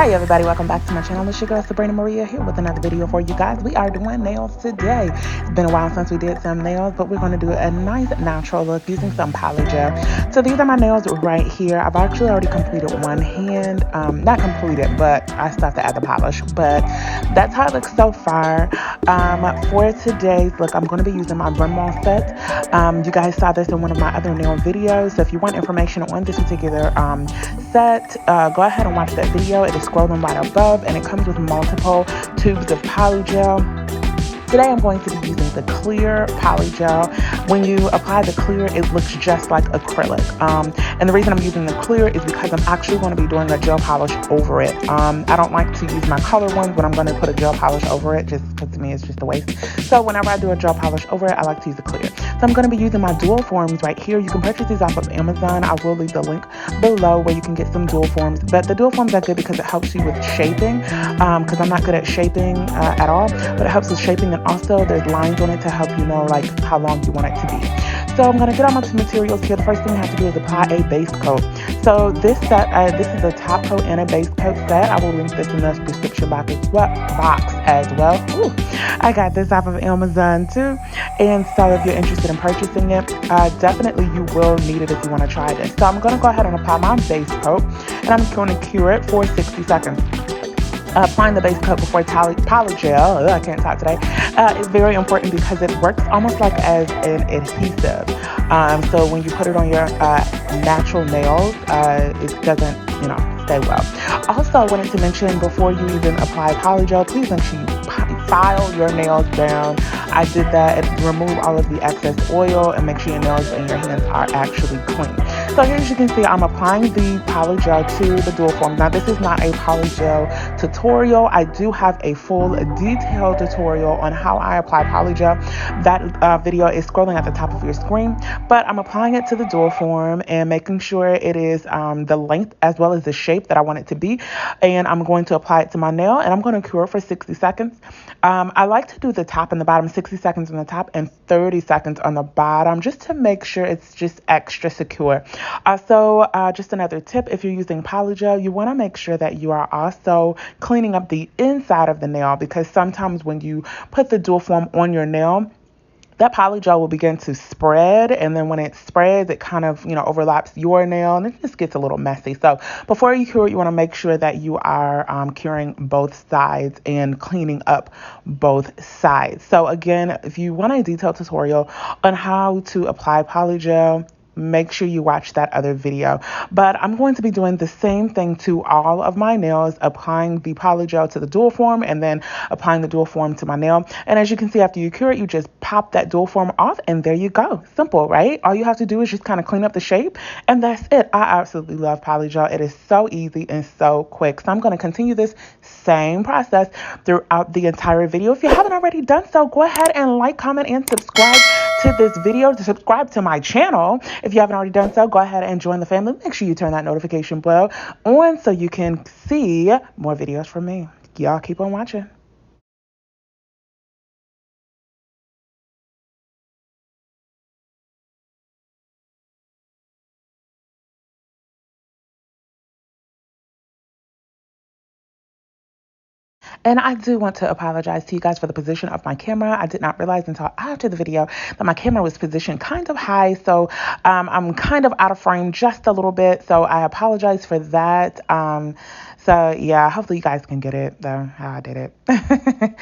Hey everybody, welcome back to my channel. It's your girl Sabrina Maria here with another video for you guys. We are doing nails today. It's been a while since we did some nails, but we're going to do a nice natural look using some PolyGel. So these are my nails right here. I've actually already completed one hand. Not completed, but I still have to add the polish. But that's how it looks so far. For today's look, I'm going to be using my Brun set. You guys saw this in one of my other nail videos. So if you want information on this particular set, go ahead and watch that video. It is scrolling right above, and it comes with multiple tubes of PolyGel. Today I'm going to be using the clear PolyGel. When you apply the clear, it looks just like acrylic. And the reason I'm using the clear is because I'm actually going to be doing a gel polish over it. I don't like to use my color ones when I'm going to put a gel polish over it, just because to me it's just a waste. So whenever I do a gel polish over it, I like to use the clear. So I'm going to be using my dual forms right here. You can purchase these off of Amazon. I will leave the link below where you can get some dual forms. But the dual forms are good because it helps you with shaping, because I'm not good at shaping at all, but it helps with shaping. And also there's lines on it to help you know like how long you want it to be. So I'm going to get all my materials here. The first thing you have to do is apply a base coat. So this set, this is a top coat and a base coat set. I will link this in the description box as well. Ooh, I got this off of Amazon too. And so if you're interested in purchasing it, definitely you will need it if you want to try this. So I'm going to go ahead and apply my base coat, and I'm going to cure it for 60 seconds. Applying the base coat before PolyGel, I can't talk today, is very important because it works almost like as an adhesive. So when you put it on your natural nails, it doesn't, stay well. Also, I wanted to mention before you even apply PolyGel, please make sure you file your nails down. I did that and remove all of the excess oil and make sure your nails and your hands are actually clean. So here, as you can see, I'm applying the PolyGel to the dual form. Now, this is not a PolyGel tutorial. I do have a full detailed tutorial on how I apply PolyGel. That video is scrolling at the top of your screen, but I'm applying it to the dual form and making sure it is the length as well as the shape that I want it to be. And I'm going to apply it to my nail, and I'm going to cure it for 60 seconds. I like to do the top and the bottom, 60 seconds on the top and 30 seconds on the bottom, just to make sure it's just extra secure. So just another tip, if you're using PolyGel, you want to make sure that you are also cleaning up the inside of the nail, because sometimes when you put the dual form on your nail, that PolyGel will begin to spread, and then when it spreads, it kind of, overlaps your nail, and it just gets a little messy. So before you cure it, you want to make sure that you are curing both sides and cleaning up both sides. So again, if you want a detailed tutorial on how to apply PolyGel, make sure you watch that other video. But I'm going to be doing the same thing to all of my nails, applying the PolyGel to the dual form and then applying the dual form to my nail. And as you can see, after you cure it, you just pop that dual form off, and there you go. Simple, right? All you have to do is just kind of clean up the shape, and that's it. I absolutely love PolyGel. It is so easy and so quick. So I'm going to continue this same process throughout the entire video. If you haven't already done so, go ahead and like, comment, and subscribe to this video, to subscribe to my channel. If you haven't already done so, go ahead and join the family. Make sure you turn that notification bell on so you can see more videos from me. Y'all keep on watching. And I do want to apologize to you guys for the position of my camera. I did not realize until after the video that my camera was positioned kind of high. So I'm kind of out of frame just a little bit. So I apologize for that. So yeah, hopefully you guys can get it though, how I did it.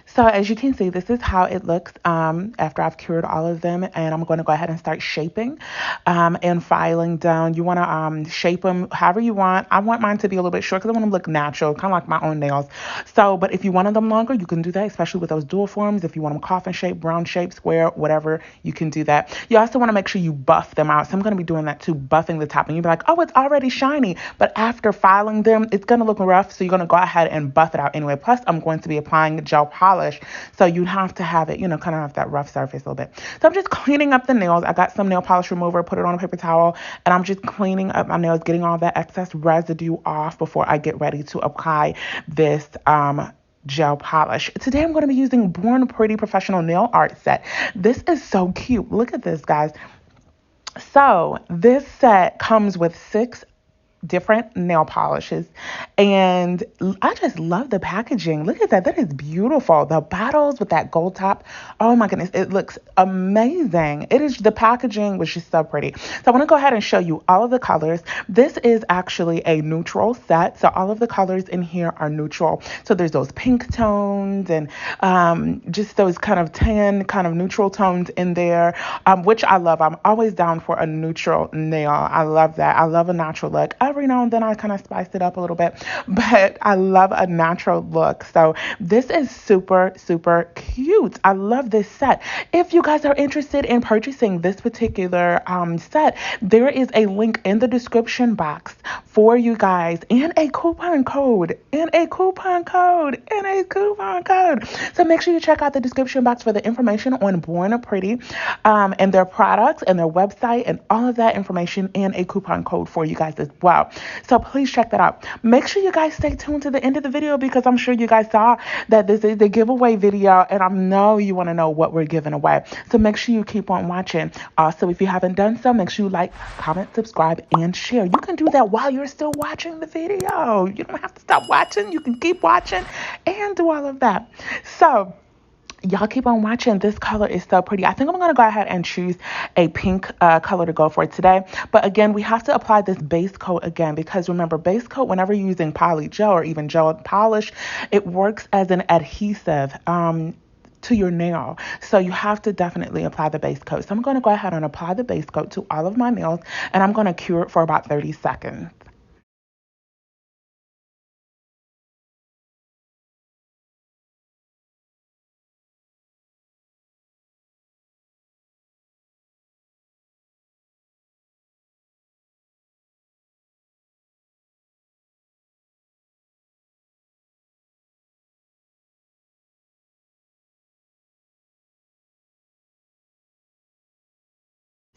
So as you can see, this is how it looks after I've cured all of them, and I'm going to go ahead and start shaping and filing down. You want to shape them however you want. I want mine to be a little bit short because I want them to look natural, kind of like my own nails. So, but if you wanted them longer, you can do that, especially with those dual forms. If you want them coffin shape, brown shape, square, whatever, you can do that. You also want to make sure you buff them out. So I'm going to be doing that too, buffing the top. And you'll be like, oh, it's already shiny. But after filing them, it's going to look rough. So you're going to go ahead and buff it out anyway. Plus, I'm going to be applying gel polish. So you have to have it, kind of have that rough surface a little bit. So I'm just cleaning up the nails. I got some nail polish remover, put it on a paper towel, and I'm just cleaning up my nails, getting all that excess residue off before I get ready to apply this gel polish. Today I'm going to be using Born Pretty Professional Nail Art Set. This is so cute. Look at this, guys. So this set comes with 6 different nail polishes, and I just love the packaging. Look at that. That is beautiful. The bottles with that gold top. Oh my goodness, it looks amazing. It is, the packaging was just so pretty. So I want to go ahead and show you all of the colors. This is actually a neutral set, so all of the colors in here are neutral. So there's those pink tones and just those kind of tan, kind of neutral tones in there, which I love. I'm always down for a neutral nail. I love that. I love a natural look. Every now and then I kind of spice it up a little bit, but I love a natural look. So this is super, super cute. I love this set. If you guys are interested in purchasing this particular set, there is a link in the description box for you guys, and a coupon code, So make sure you check out the description box for the information on Born Pretty, and their products and their website and all of that information, and a coupon code for you guys as well. So please check that out. Make sure you guys stay tuned to the end of the video, because I'm sure you guys saw that this is the giveaway video, and I know you want to know what we're giving away. So make sure you keep on watching. Also, if you haven't done so, make sure you like, comment, subscribe, and share. You can do that while you're still watching the video. You don't have to stop watching. You can keep watching and do all of that. So y'all keep on watching. This color is so pretty. I think I'm going to go ahead and choose a pink color to go for today. But again, we have to apply this base coat again, because remember, base coat, whenever you're using PolyGel or even gel polish, it works as an adhesive to your nail. So you have to definitely apply the base coat. So I'm going to go ahead and apply the base coat to all of my nails, and I'm going to cure it for about 30 seconds.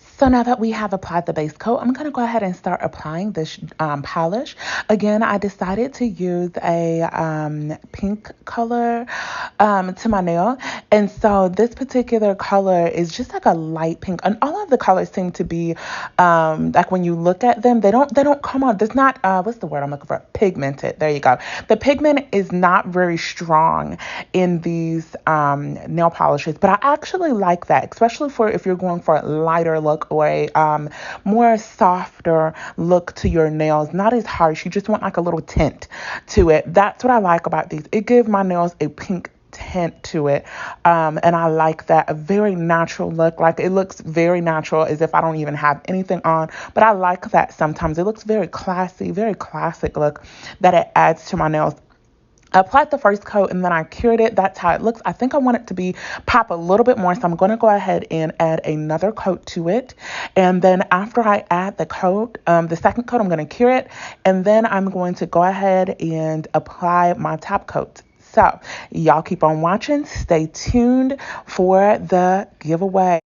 So now that we have applied the base coat, I'm going to go ahead and start applying this polish. Again, I decided to use a pink color to my nail. And so this particular color is just like a light pink. And all of the colors seem to be like, when you look at them, they don't come on. There's not, what's the word I'm looking for? Pigmented. There you go. The pigment is not very strong in these nail polishes, but I actually like that, especially for if you're going for a lighter look or a more softer look to your nails, not as harsh. You just want like a little tint to it. That's what I like about these. It gives my nails a pink tint to it, and I like that. A very natural look. Like, it looks very natural, as if I don't even have anything on, but I like that. Sometimes it looks very classy, very classic look that it adds to my nails. I applied the first coat and then I cured it. That's how it looks. I think I want it to be pop a little bit more, so I'm going to go ahead and add another coat to it. And then after I add the coat, the second coat, I'm going to cure it, and then I'm going to go ahead and apply my top coat. So y'all keep on watching. Stay tuned for the giveaway.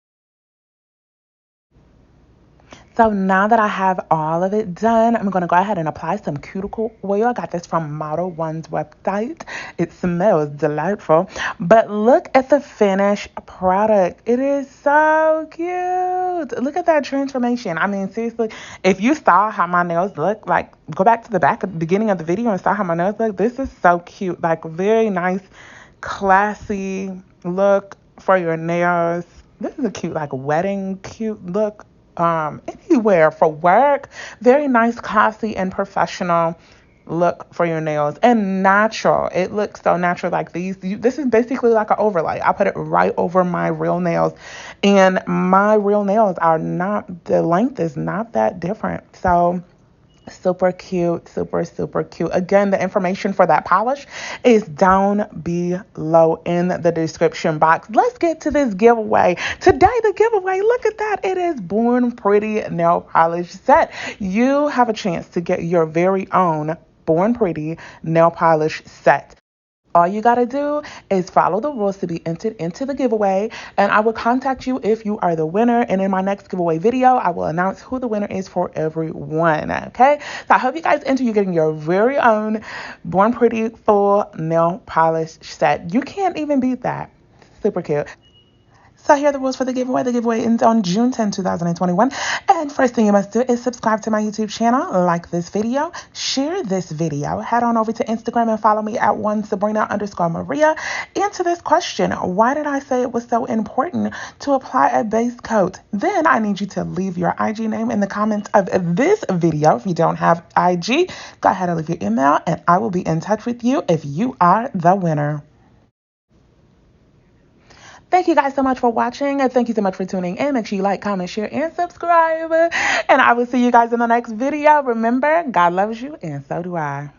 So now that I have all of it done, I'm going to go ahead and apply some cuticle oil. I got this from Model One's website. It smells delightful. But look at the finished product. It is so cute. Look at that transformation. I mean, seriously, if you saw how my nails look, like, go back to the beginning of the video and saw how my nails look. This is so cute. Like, very nice, classy look for your nails. This is a cute, like, wedding cute look. Anywhere for work. Very nice, classy, and professional look for your nails, and natural. It looks so natural. Like, this is basically like an overlay. I put it right over my real nails, and my real nails are not, the length is not that different. So super cute, super, super cute. Again, the information for that polish is down below in the description box. Let's get to this giveaway. Today, the giveaway, look at that. It is Born Pretty nail polish set. You have a chance to get your very own Born Pretty nail polish set. All you got to do is follow the rules to be entered into the giveaway, and I will contact you if you are the winner. And in my next giveaway video, I will announce who the winner is for everyone. Okay? So I hope you guys enter. You're getting your very own Born Pretty full nail polish set. You can't even beat that. Super cute. So here are the rules for the giveaway. The giveaway ends on June 10, 2021. And first thing you must do is subscribe to my YouTube channel, like this video, share this video, head on over to Instagram and follow me at @Sabrina_Maria. Answer this question: why did I say it was so important to apply a base coat? Then I need you to leave your IG name in the comments of this video. If you don't have IG, go ahead and leave your email and I will be in touch with you if you are the winner. Thank you guys so much for watching. And thank you so much for tuning in. Make sure you like, comment, share, and subscribe. And I will see you guys in the next video. Remember, God loves you, and so do I.